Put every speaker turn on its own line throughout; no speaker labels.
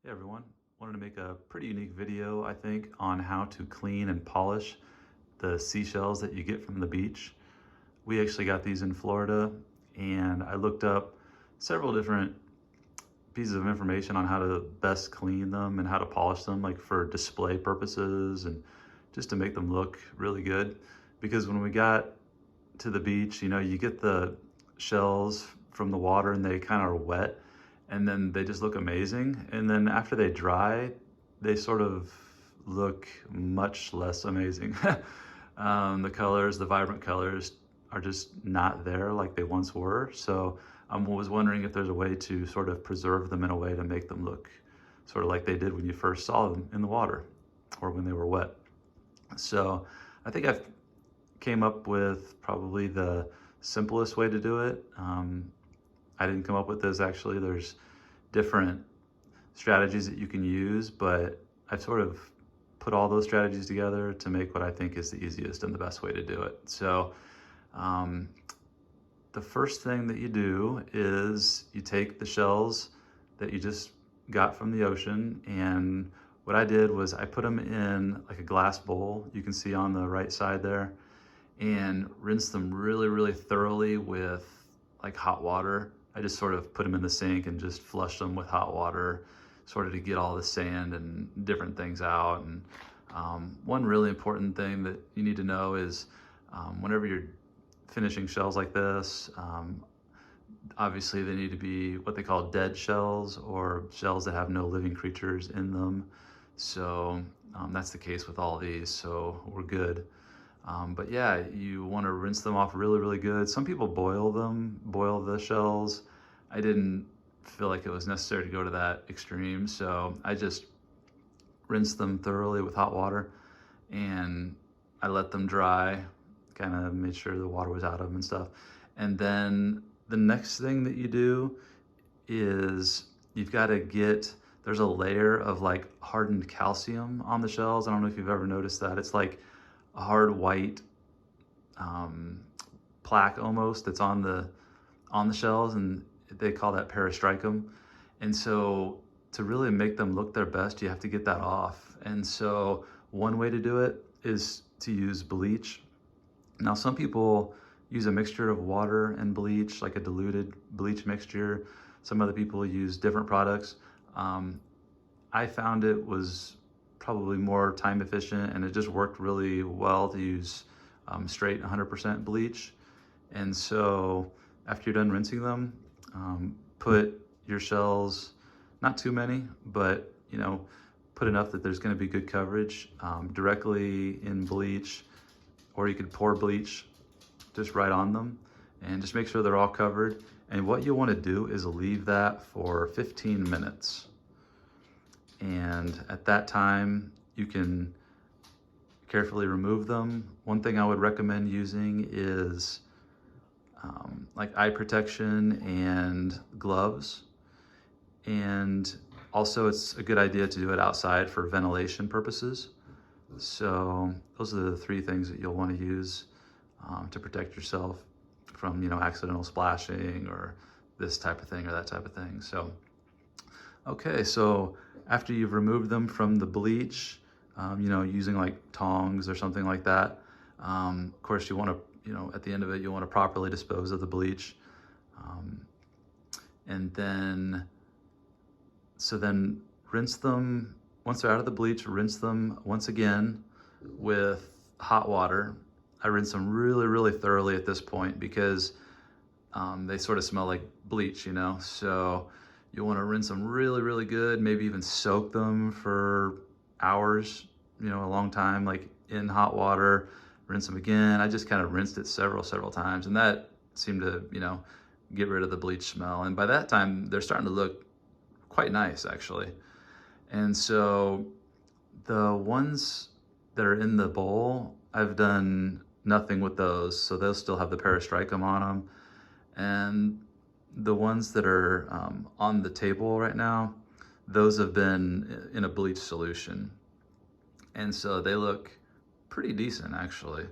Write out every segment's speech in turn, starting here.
Hey everyone, wanted to make a pretty unique video, I think, on how to clean and polish the seashells that you get from the beach. We actually got these in Florida, and I looked up several different pieces of information on how to best clean them and how to polish them, like for display purposes and just to make them look really good. Because when we got to the beach, you get the shells from the water and they kind of are wet, and then they just look amazing. And then after they dry, they sort of look much less amazing. The colors, the vibrant colors, are just not there like they once were. So I was wondering if there's a way to sort of preserve them in a way to make them look sort of like they did when you first saw them in the water or when they were wet. So I think I've came up with probably the simplest way to do it. I didn't come up with this actually. There's different strategies that you can use, but I've sort of put all those strategies together to make what I think is the easiest and the best way to do it. So the first thing that you do is you take the shells that you just got from the ocean, and what I did was I put them in like a glass bowl, you can see on the right side there, and rinse them really, really thoroughly with like hot water. I just sort of put them in the sink and just flush them with hot water, sort of to get all the sand and different things out. And one really important thing that you need to know is whenever you're finishing shells like this, obviously they need to be what they call dead shells, or shells that have no living creatures in them. So that's the case with all these, so we're good. But yeah, you want to rinse them off really, really good. Some people boil them, boil the shells. I didn't feel like it was necessary to go to that extreme, so I just rinsed them thoroughly with hot water, and I let them dry, kind of made sure the water was out of them and stuff. And then the next thing that you do is you've got to get, there's a layer of like hardened calcium on the shells. I don't know if you've ever noticed that. It's like a hard white plaque almost that's on the shells, and they call that peristricum. And so to really make them look their best, you have to get that off. And so one way to do it is to use bleach. Now some people use a mixture of water and bleach, like a diluted bleach mixture. Some other people use different products. I found it was probably more time efficient, and it just worked really well to use straight 100% bleach. And so after you're done rinsing them, put your shells, not too many, but put enough that there's going to be good coverage, directly in bleach, or you could pour bleach just right on them and just make sure they're all covered. And what you want to do is leave that for 15 minutes. And at that time, you can carefully remove them. One thing I would recommend using is like eye protection and gloves. And also it's a good idea to do it outside for ventilation purposes. So those are the three things that you'll want to use to protect yourself from, accidental splashing or this type of thing or that type of thing. So, okay, so after you've removed them from the bleach, using like tongs or something like that, of course you want to, at the end of it, you want to properly dispose of the bleach. And then, so then rinse them, once they're out of the bleach, rinse them once again with hot water. I rinse them really, really thoroughly at this point because they sort of smell like bleach, so you want to rinse them really, really good, maybe even soak them for hours, a long time, like in hot water, rinse them again. I just kind of rinsed it several times, and that seemed to, get rid of the bleach smell. And by that time, they're starting to look quite nice, actually. And so the ones that are in the bowl, I've done nothing with those, so they'll still have the peristricum on them. And the ones that are on the table right now, those have been in a bleach solution. And so they look pretty decent, actually.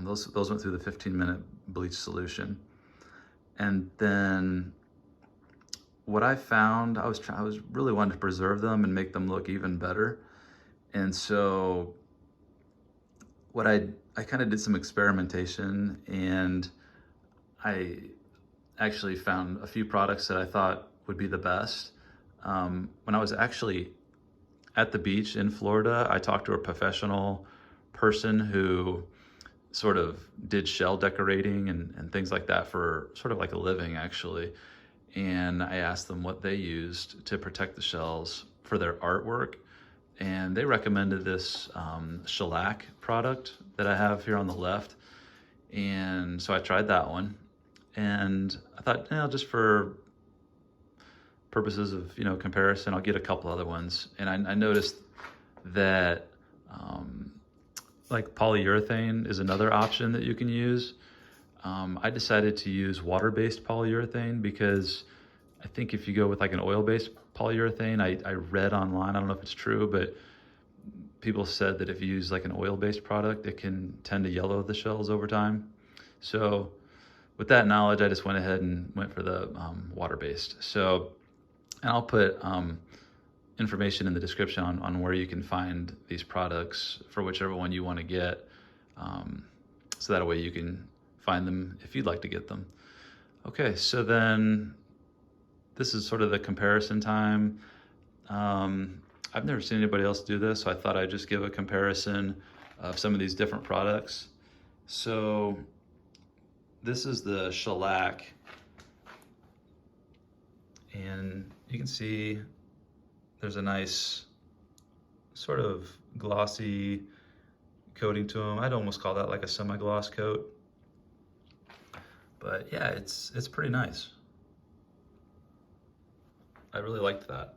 Those went through the 15-minute bleach solution. And then what I found, I was really wanting to preserve them and make them look even better. And so what I kind of did some experimentation, and I actually found a few products that I thought would be the best. When I was actually at the beach in Florida, I talked to a professional person who sort of did shell decorating and things like that for sort of like a living, actually. And I asked them what they used to protect the shells for their artwork. And they recommended this shellac product that I have here on the left. And so I tried that one. And I thought, just for purposes of, comparison, I'll get a couple other ones. And I noticed that like polyurethane is another option that you can use. I decided to use water-based polyurethane because I think if you go with like an oil-based polyurethane, I read online, I don't know if it's true, but people said that if you use like an oil-based product, it can tend to yellow the shells over time. So with that knowledge, I just went ahead and went for the water-based. So, and I'll put information in the description on where you can find these products for whichever one you want to get. So that way you can find them if you'd like to get them. Okay, so then this is sort of the comparison time. I've never seen anybody else do this, so I thought I'd just give a comparison of some of these different products. So this is the shellac, and you can see there's a nice sort of glossy coating to them. I'd almost call that like a semi-gloss coat. But yeah, it's pretty nice. I really liked that.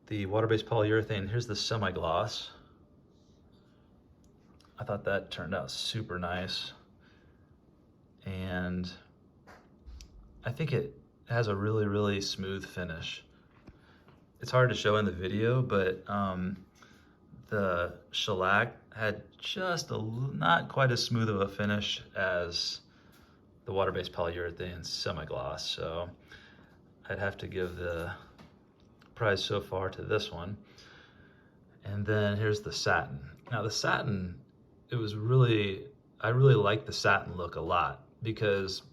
The water-based polyurethane, here's the semi-gloss. I thought that turned out super nice. And I think it has a really, really smooth finish. It's hard to show in the video, but the shellac had just not quite as smooth of a finish as the water-based polyurethane semi-gloss. So I'd have to give the prize so far to this one. And then here's the satin. Now the satin, I really like the satin look a lot because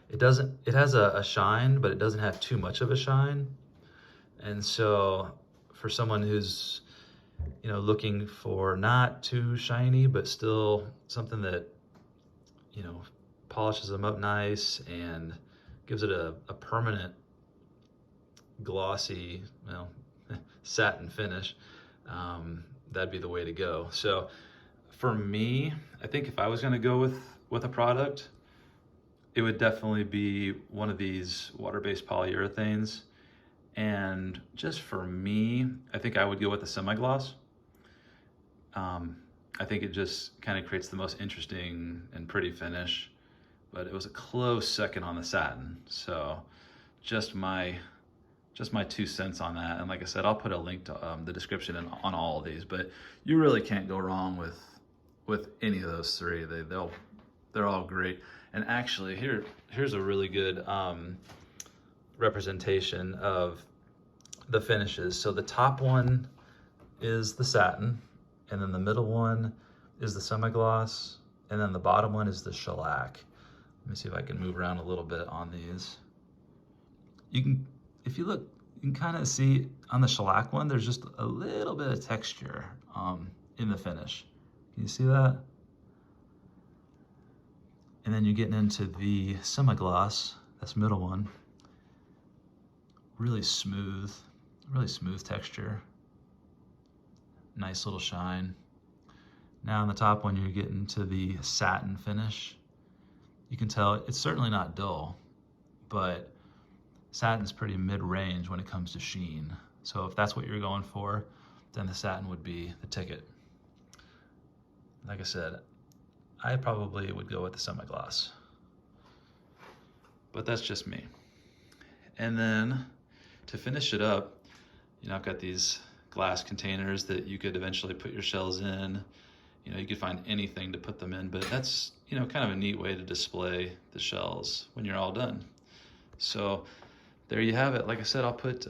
it has a shine, but it doesn't have too much of a shine. And so for someone who's, looking for not too shiny, but still something that, polishes them up nice and gives it a permanent glossy, satin finish, that'd be the way to go. So for me, I think if I was gonna go with a product, it would definitely be one of these water-based polyurethanes. And just for me, I think I would go with the semi-gloss. I think it just kind of creates the most interesting and pretty finish, but it was a close second on the satin. So just my 2 cents on that. And like I said, I'll put a link to the description on all of these, but you really can't go wrong with any of those three. They're all great. And actually here's a really good representation of the finishes. So the top one is the satin, and then the middle one is the semi-gloss, and then the bottom one is the shellac. Let me see if I can move around a little bit on these. If you look, you can kind of see on the shellac one, there's just a little bit of texture in the finish. Can you see that? And then you're getting into the semi-gloss, that's middle one. Really smooth texture. Nice little shine. Now on the top one, you're getting to the satin finish. You can tell it's certainly not dull, but satin's pretty mid-range when it comes to sheen. So if that's what you're going for, then the satin would be the ticket. Like I said, I probably would go with the semi-gloss, but that's just me. And then to finish it up, I've got these glass containers that you could eventually put your shells in, You know, you could find anything to put them in, but that's, you know, kind of a neat way to display the shells when you're all done. So there you have it. Like I said, I'll put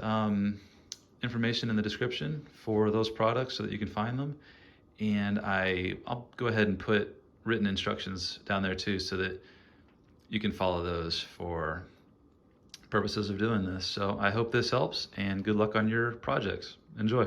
information in the description for those products so that you can find them. And I'll go ahead and put written instructions down there too so that you can follow those for purposes of doing this. So I hope this helps, and good luck on your projects. Enjoy.